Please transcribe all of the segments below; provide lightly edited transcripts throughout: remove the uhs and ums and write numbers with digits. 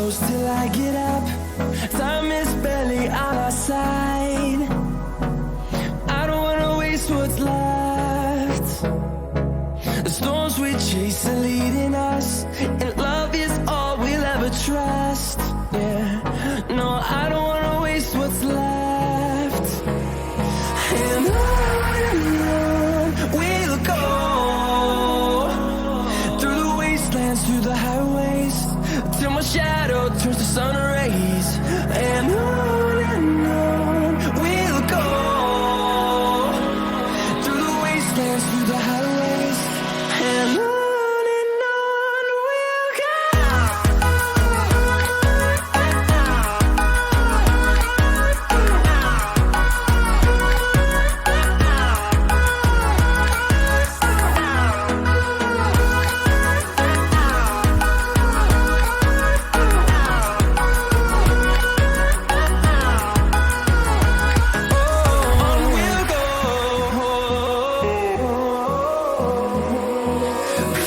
close till I get up. Time is barely on our side. I don't wanna waste what's left. The storms we chase are leading us, and love is all we'll ever trust. Yeah, no, I don't wanna waste what's left. And on we'll go, through the wastelands, through the highways, till my shadow turns to sun rays. And on we'll go, through the wastelands, through the highways, and on we'll go.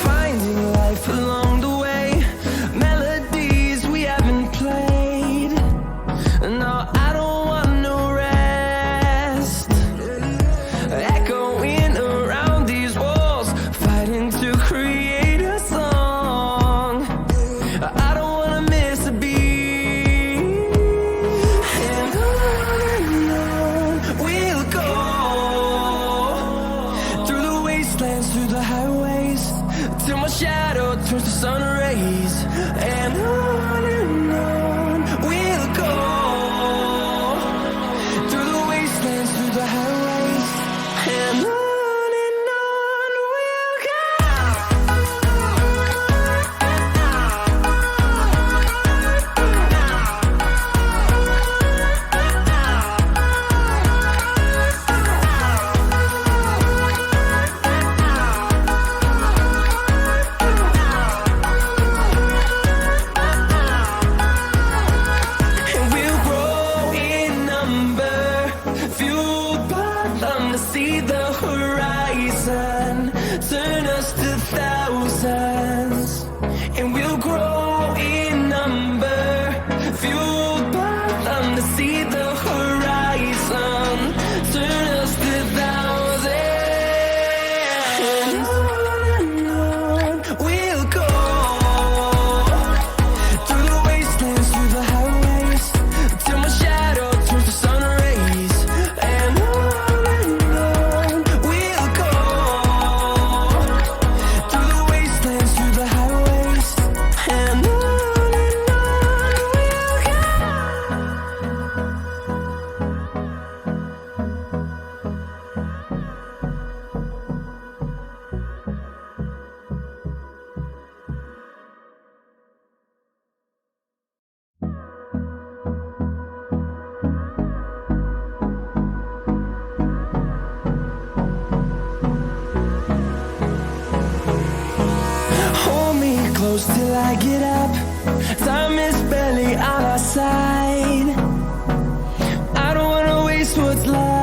Finding life along the way, melodies we haven't played. No, I don't want no rest. Echoing around these walls, fighting to create a song. I don't wanna miss a beat. And on we'll go, through the wastelands, through the highways, till my shadow turns to sun rays. And on we'll go, through the wastelands, through the highways, and on we'll go. And we'll grow in number, fueled by them to see the horizon, turn us to thousands. And we'll grow in number, fueled by them to see the horizon, turn us to thousands. And on we'll go, through the wastelands, through the highways, till my shadow turns to sun rays. And on we'll go, through the wastelands, through the highways, and on we'll go. Hold me close till I get up. Time is barely on our side. I don't wanna waste what's left.